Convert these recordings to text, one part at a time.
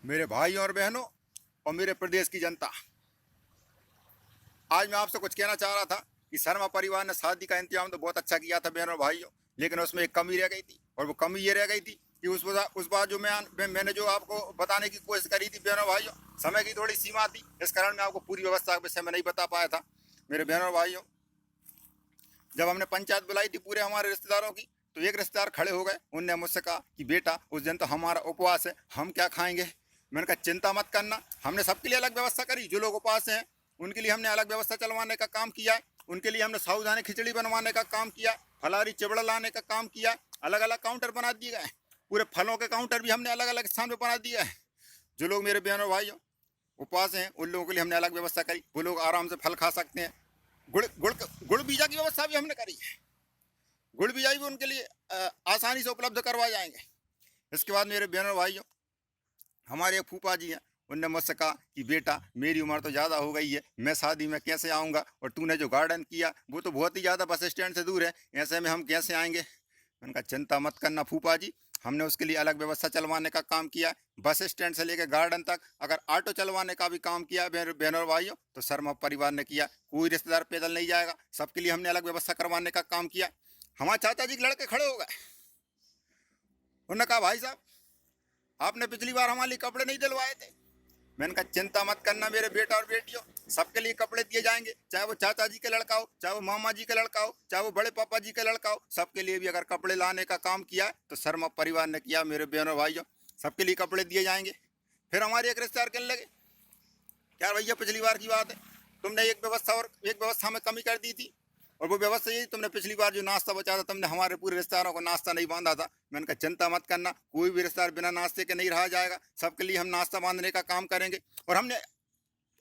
मेरे भाइयों और बहनों और मेरे प्रदेश की जनता, आज मैं आपसे कुछ कहना चाह रहा था कि शर्मा परिवार ने शादी का इंतजाम तो बहुत अच्छा किया था बहनों और भाइयों, लेकिन उसमें एक कमी रह गई थी। और वो कमी ये रह गई थी कि उस बार जो मैंने जो आपको बताने की कोशिश करी थी बहनों भाइयों, समय की थोड़ी सीमा थी, इस कारण मैं आपको पूरी व्यवस्था के विषय में नहीं बता पाया था। मेरे बहनों और भाइयों, जब हमने पंचायत बुलाई थी पूरे हमारे रिश्तेदारों की, तो एक रिश्तेदार खड़े हो गए। उनने मुझसे कहा कि बेटा उस दिन तो हमारा उपवास है, हम क्या खाएंगे। मैंने कहा चिंता मत करना, हमने सबके लिए अलग व्यवस्था करी। जो लोग उपवास हैं उनके लिए हमने अलग व्यवस्था चलवाने का काम किया है। उनके लिए हमने साबूदाने खिचड़ी बनवाने का काम किया, फलारी चिवड़ा लाने का काम किया। अलग अलग काउंटर बना दिए गए, पूरे फलों के काउंटर भी हमने अलग अलग स्थान पर बना दिया है। जो लोग मेरे बहनों भाइयों उपवास हैं उन लोगों के लिए हमने अलग व्यवस्था करी, वो लोग आराम से फल खा सकते हैं। गुड़ गुड़ गुड़ बीजा की व्यवस्था भी हमने करी है, गुड़ बीजा भी उनके लिए आसानी से उपलब्ध करवाए जाएंगे। इसके बाद मेरे बहनों भाइयों, हमारे एक फूफा जी हैं, उनने मुझसे कहा कि बेटा मेरी उम्र तो ज़्यादा हो गई है, मैं शादी में कैसे आऊँगा, और तूने जो गार्डन किया वो तो बहुत ही ज़्यादा बस स्टैंड से दूर है, ऐसे में हम कैसे आएंगे। मैंने कहा चिंता मत करना फूफा जी, हमने उसके लिए अलग व्यवस्था चलवाने का काम किया। बस स्टैंड से लेकर गार्डन तक अगर ऑटो चलवाने का भी काम किया बहनों और भाइयों तो शर्मा परिवार ने किया। कोई रिश्तेदार पैदल नहीं जाएगा, सबके लिए हमने अलग व्यवस्था करवाने का काम किया। हमारे चाचा जी के लड़के खड़े हो गए, उन्होंने कहा भाई साहब आपने पिछली बार हमारे लिए कपड़े नहीं दिलवाए थे। मैंने कहा चिंता मत करना मेरे बेटा और बेटियों, सबके लिए कपड़े दिए जाएंगे, चाहे वो चाचा जी का लड़का हो, चाहे वो मामा जी का लड़का हो, चाहे वो बड़े पापा जी का लड़का हो। सबके लिए भी अगर कपड़े लाने का काम किया है तो शर्मा परिवार ने किया मेरे बहनों भाइयों, सबके लिए कपड़े दिए जाएंगे। फिर हमारे एक रिश्तेदार कहने लगे क्या भैया पिछली बार की बात है, तुमने एक व्यवस्था में कमी कर दी थी, और वो व्यवस्था ये तुमने पिछली बार जो नाश्ता बचा था तुमने हमारे पूरे रिश्तेदारों को नाश्ता नहीं बांधा था। मैंने कहा चिंता मत करना, कोई भी रिश्तेदार बिना नाश्ते के नहीं रहा जाएगा, सबके लिए हम नाश्ता बांधने का काम करेंगे। और हमने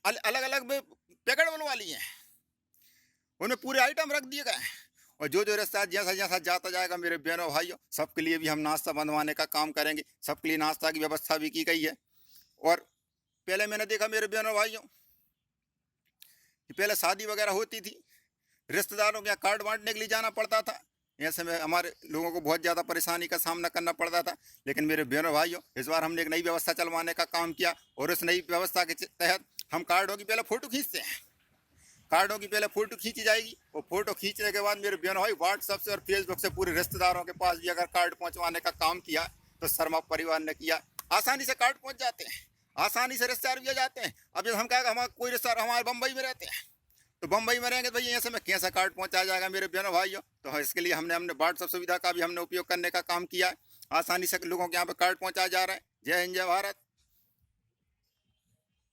अलग अलग पैकेट बनवा लिए हैं, उनमें पूरे आइटम रख दिए गए हैं। और जो जो रिश्तेदार जैसा जैसा जाता जाएगा मेरे बहनों भाइयों, सबके लिए भी हम नाश्ता बनवाने का काम करेंगे, सबके लिए नाश्ता की व्यवस्था भी की गई है। और पहले मैंने देखा मेरे बहनों भाइयों कि पहले शादी वगैरह होती थी, रिश्तेदारों के यहाँ कार्ड बांटने के लिए जाना पड़ता था, ऐसे में हमारे लोगों को बहुत ज़्यादा परेशानी का सामना करना पड़ता था। लेकिन मेरे बहनों भाइयों इस बार हमने एक नई व्यवस्था चलवाने का काम किया, और उस नई व्यवस्था के तहत हम कार्डों की पहले फ़ोटो खींचते हैं। कार्डों की पहले फ़ोटो खींची जाएगी, और फोटो खींचने के बाद मेरे बहनों भाई व्हाट्सएप से और फेसबुक से पूरे रिश्तेदारों के पास भी अगर कार्ड पहुँचवाने का काम किया तो शर्मा परिवार ने किया। आसानी से कार्ड पहुँच जाते हैं, आसानी से रिश्तेदार भी आ जाते हैं। अब जब हम क्या हमारा कोई रिश्तेदार हमारे बम्बई में रहते हैं, तो बम्बई में रहेंगे तो भैया ऐसे में कैसा कार्ड पहुंचाया जाएगा मेरे बहनों भाइयों। तो इसके लिए हमने हमने व्हाट्सएप सुविधा का भी हमने उपयोग करने का काम किया है, आसानी से लोगों के यहाँ पे कार्ड पहुंचाया जा रहा है। जय हिंद जय भारत।